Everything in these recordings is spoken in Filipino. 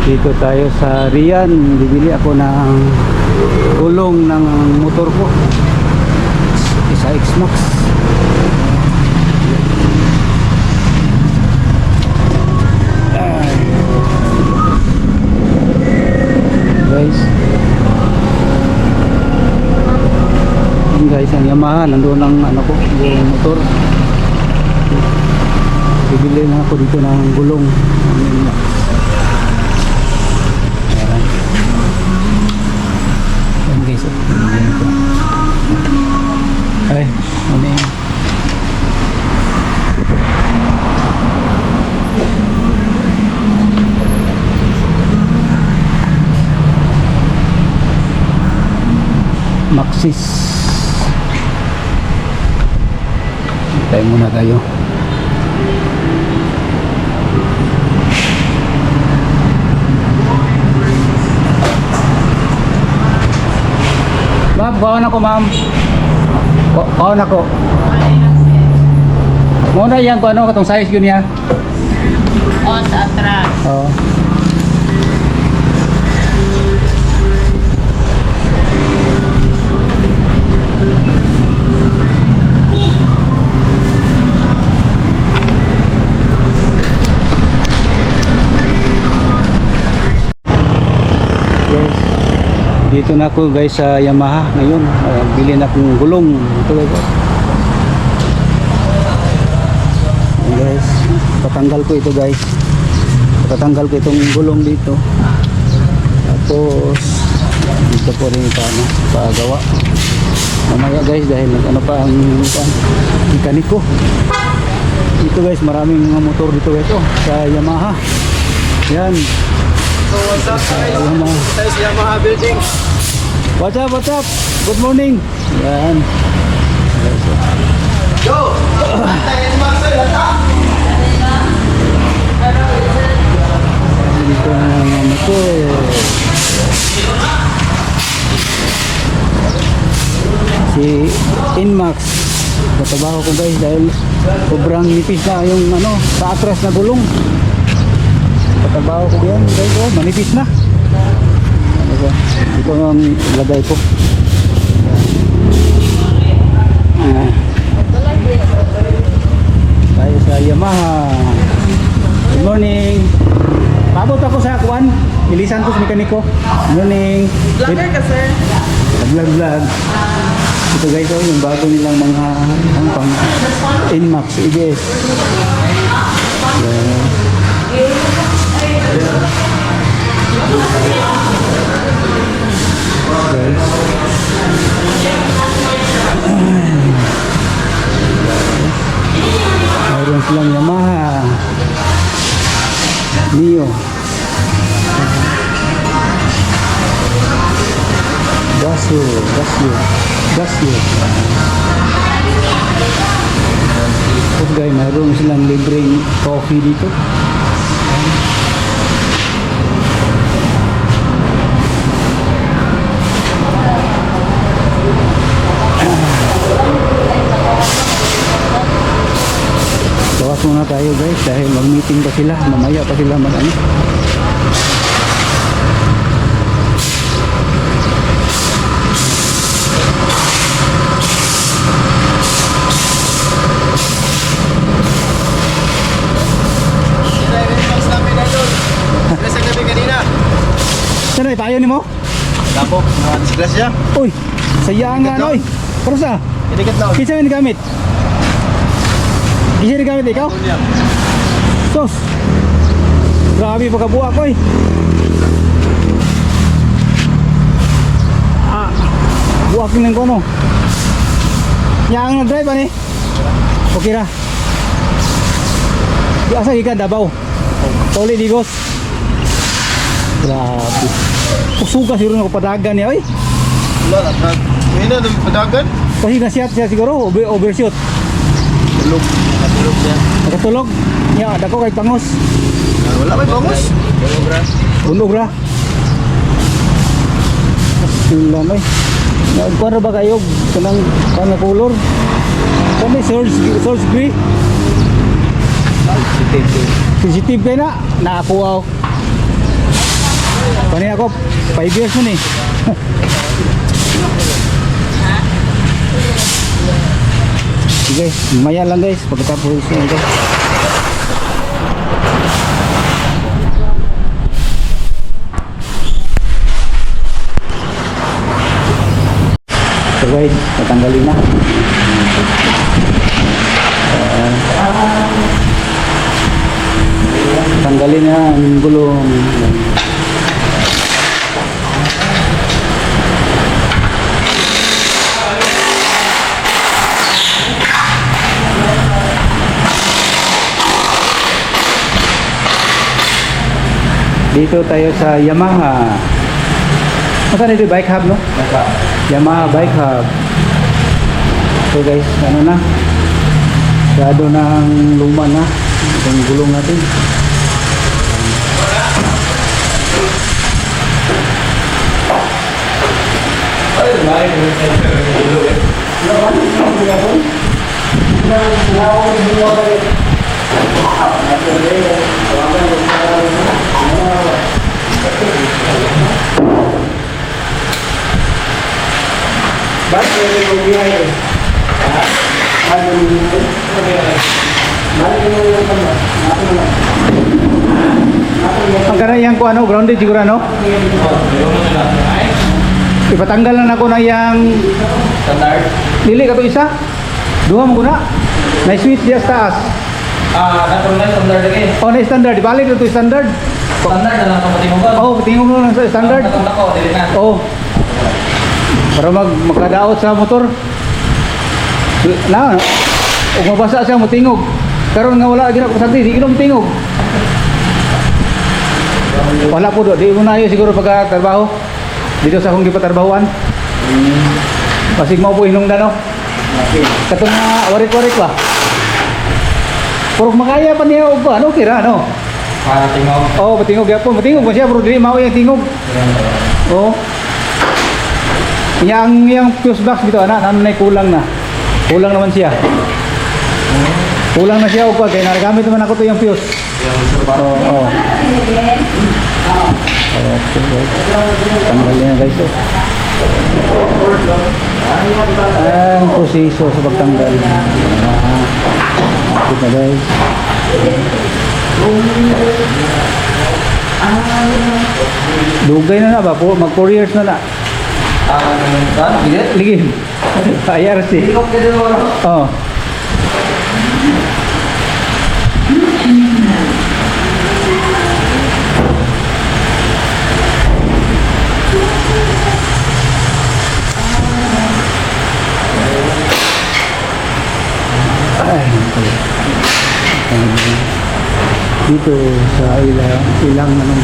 Dito tayo sa Rian. Bibili ako ng gulong ng motor ko. Isa X-Max. Guys. Yan guys, ang Yamaha. Nandoon ang ano ko, yung motor. Bibili na ako dito ng gulong. Yan guys, ay, ano yun? Maxis. Tayo muna tayo. Ma'am, baon ako ma'am. Baon ako. Muna yan kung ano, katong size yun niya. O, sa atras. Oo. Dito na ako guys sa Yamaha ngayon. Bili na akong gulong. Ito guys. Ayan guys. Patanggal ko ito guys. Patanggal ko itong gulong dito. Tapos dito po rin pagawa. Mamaya guys dahil ano pa ang mekaniko. Dito guys maraming mga motor dito guys sa Yamaha. Yan. So what's up guys? Tayo sa Yamaha building. What's up, what's up? Good morning. Yan. Go! Tayo Max lata. Dito ang motor. Si Inmax. Natabaho ko guys dahil sobrang nipis na yung ano, sa atras na gulong. Patabaho ko yan guys, oh, manipis na. Ano ba? Ito ang lagay ko. Tayo sa Yamaha. Good morning. Pabot ako sa Kuan, Ilisan ko sa mekaniko. Good morning. Vlogger ka, sir? Vlog. Ito guys, oh, yung bago nilang mga pang Inmax EBS. Yan. Guys. Mayroon silang Yamaha Neo. Gasio. Tapos guys, mayroon silang libreng coffee dito. Bawas muna tayo guys dahil mag-meeting pa sila, mamaya pa sila mag-ano. Nasa gabi kanina. Saan ay payo ni mo? Tapos, disgrasya. Uy, sayang nga oy. Pero sa? Itiket na. Kisa yung gamit? Kisa yung gamit ikaw? Sos. Grabe pagkabuha ko eh. Buwak ng kono. Yang nag-drive ba ni? Okay ra. Di asa ikan Davao. Toli Digos. Grabe. Pusuga siguro na padagan niya oy. Wala na. Mina ng padagan. Kasi nasiyat siya siguro overshoot. Tulog. Nakatulog siya. Nakatulog. Ya, dako kay pangos. Wala may bangus. Bunog ra. Sila may. Nagkuha ba kayo kanang color? Kami source gray. Sensitive kayo na. Nakakuha. Pani ako, 5 years mo ni. Sige, mamaya lang guys, pagkatapos ito. So guys, tatanggalin na. Tanggalin na ang gulong. Dito tayo sa Yamaha. Masa dito bike hub, no? Yamaha bike hub. So guys, ano na? Masyado ng luma na itong gulong natin. Ang kana yang ko ano, grounded siguro no? Ipatanggal na ako na yang Standard. dili ka to isa. Duha mo na. Na switch diya sa taas. Dapat na standard lagi. Oh, na standard. Balik na to standard. Standard na lang kapatid mo ba? Oh, tingnan mo lang sa standard. Ako, dili na. Oh. Para magkadaot sa motor. Na, ug mabasa siya mo tingog. Karon nga wala gina ko sagdi, di ginom tingog. Wala po do, di mo na yun siguro pagka-trabaho. Dito sa akong gipatrabahuan. Pasig mo po hinungdan no. Katong nga warik-warik ba. Purok makaya pa niya og ano kira no. Para tingog. Oh, patingog yapon, patingog mo siya pero dili mao yung tingog. Oh. Yang fuse box dito ana, ano na kulang na. Kulang naman siya. Kulang na siya og kay nagagamit naman ako to yung fuse. Oo. Tanggal yan guys. Ang proseso sa pagtanggal. Kita guys. Dugay na ba? Mag 4 years na na. Bilit? Ligim. IRC. Tingog ka din mo. Oh. Dito sa ilang naman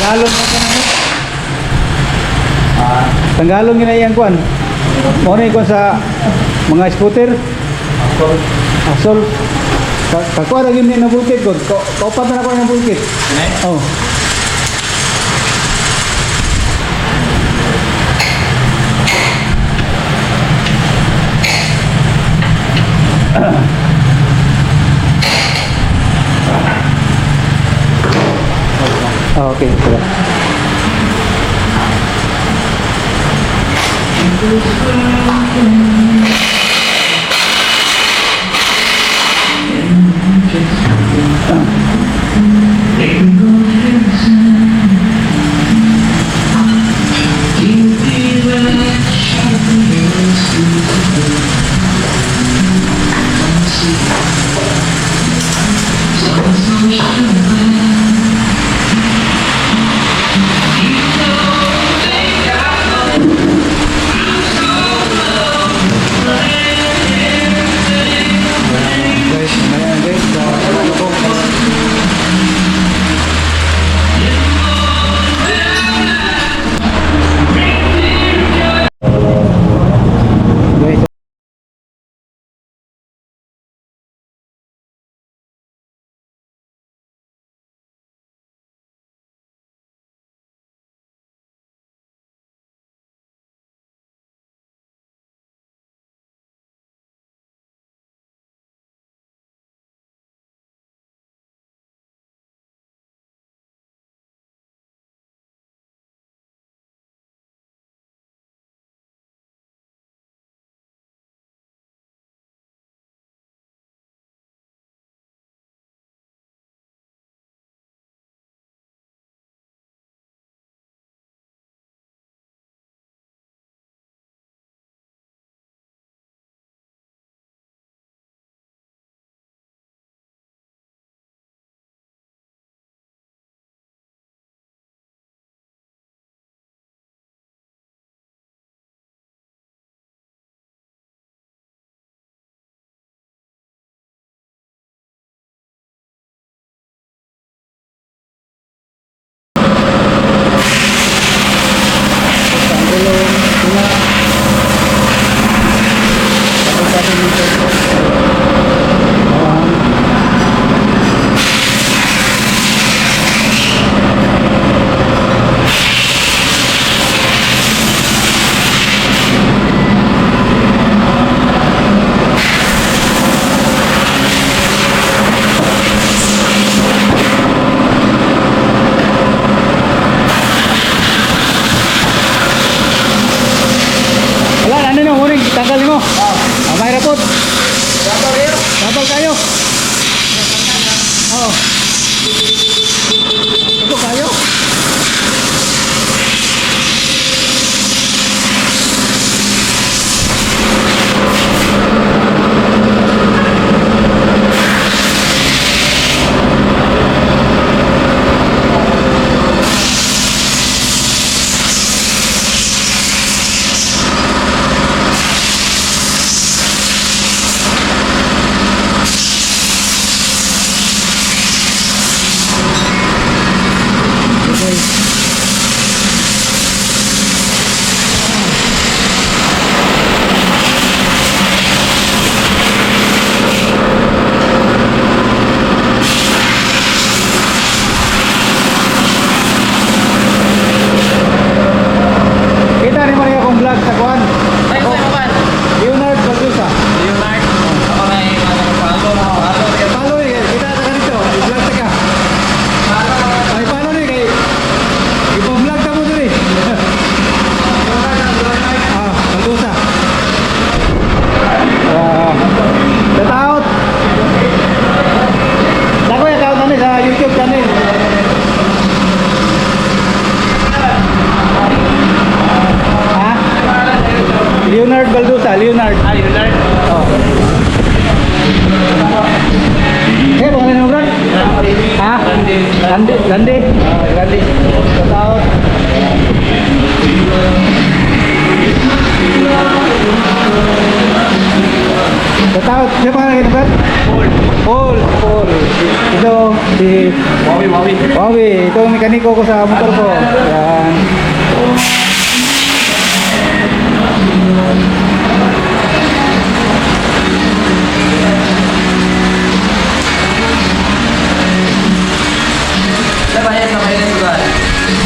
Tanggalon mo ka na. Tanggalon yun na yung kuan. Mo na yung sa mga scooter. Asol. Kakuha na yun ng bulkit ko. Kaupat na ako ng bulkit. Oh. Okay, Grande. Grande. Grande. Shout out. Shout out. Siya pa nga ba? Paul. Ito, si Wawi. Ito ang mekaniko ko sa motor ko. Yan. Bayad sa kailan sa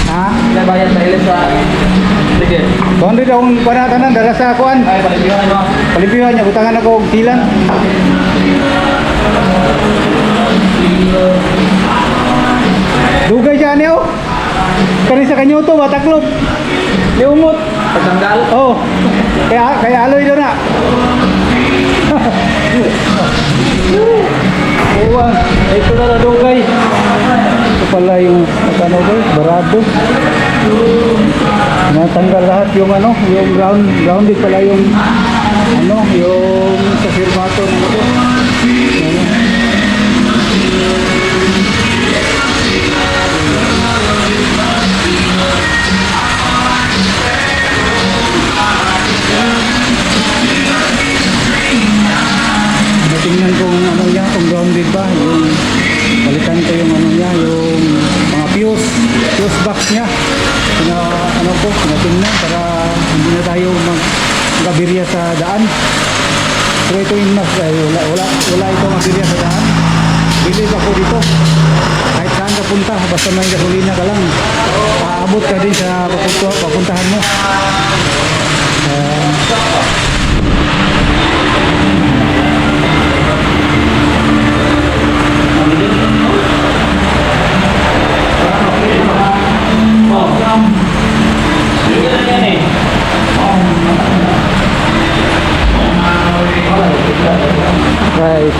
Ha? bayad sa kailan sa... Sige. Kung rin akong panatanan, dala sa kuan. Ay, palipihan mo. Palipihan niya, butangan ako og tilan. Dugay siya niyo. Kani sa kanyo to, bataklop. Liumot. Pagtanggal. Oh. Kaya aloy doon na. Uwan. Ito na dugay. Ito pala yung ano guys, barado. Natanggal lahat yung ano, yung grounded pala yung ano, yung sa firmato ng ito. Tingnan kung ano niya, kung grounded ba, yung balikan ko yung ano niya, yung mga fuse box niya. Ano ko, tingnan para hindi na tayo mag-gabirya sa daan. Pero ito yung wala ito mag-gabirya sa daan. Bilib ako dito. Kahit saan ka punta, basta may gasolina ka lang, aabot ka din sa papuntahan mo. Right.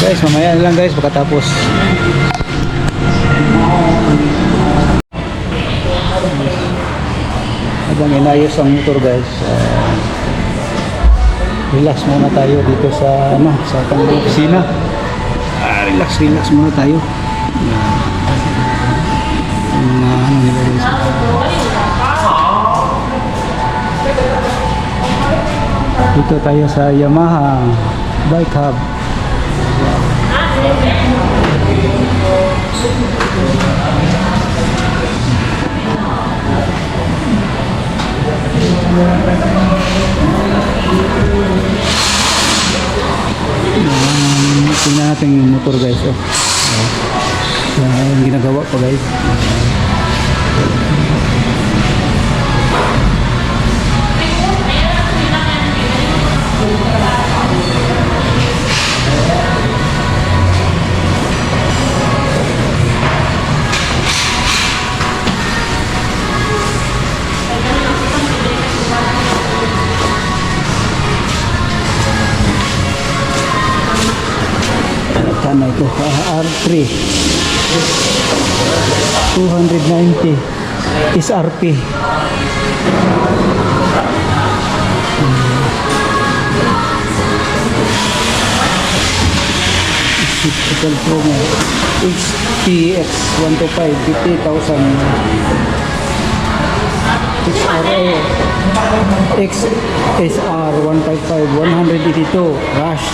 Guys, mamaya na lang guys pagkatapos. Habang inayos ang motor guys, relax muna tayo dito sa ano, sa ating opisina. Relax muna tayo. Ano nila guys. Dito tayo sa Yamaha Bike Hub. Tingnan natin yung motor guys. Yung ginagawa pa guys. Sana ito R3 290 SRP. Total promo HTX 125 50,000 XRA XSR 155 182 Rush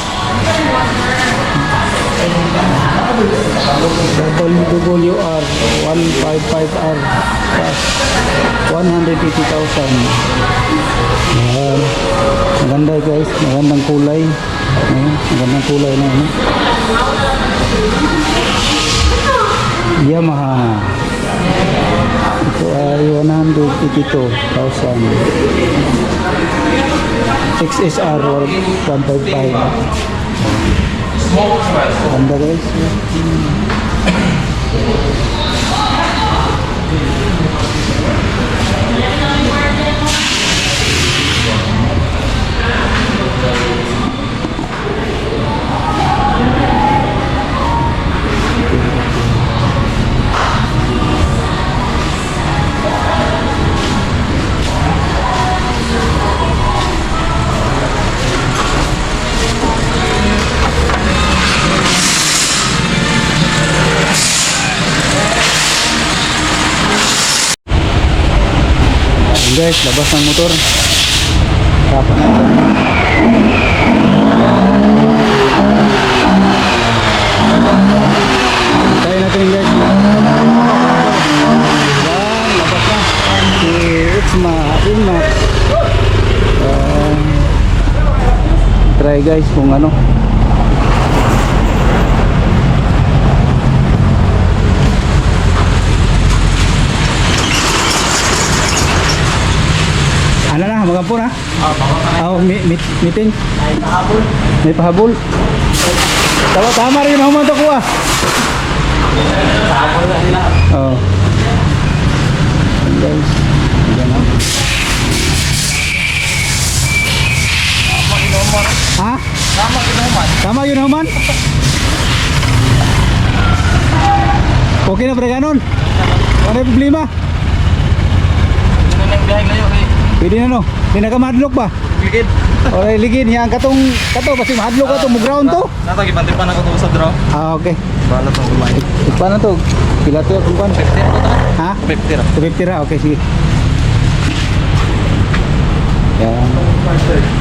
WR 155R Rush 180,000. Maganda guys, magandang kulay. Magandang kulay na ano. Yamaha. Ito ay 182,000. XSR 155. Ganda guys. guys, labas ng motor. Tapan natin. Tayo natin guys. Yan, labas na. Si Itzma, Inmax. Try guys kung ano. Ano na, magampo na? Meeting. May pahabol. Tama rin naman ito kuha. Oo. Guys. Yan na. Ha? Tama yun naman. Okay na pre ganon? Ano yung problema? Pwede na no? Pinakamadlok ba? Ligid. O ligid niya ang kato kasi mahadlok ka to mo ground to. Natagi pantay pa na ko sa draw. Ah okay. Bala tong gumay. Paano to? Pila to kung kan? 50 ra to ta. Ha? 50 ra. 50 ra okay sige. Yan.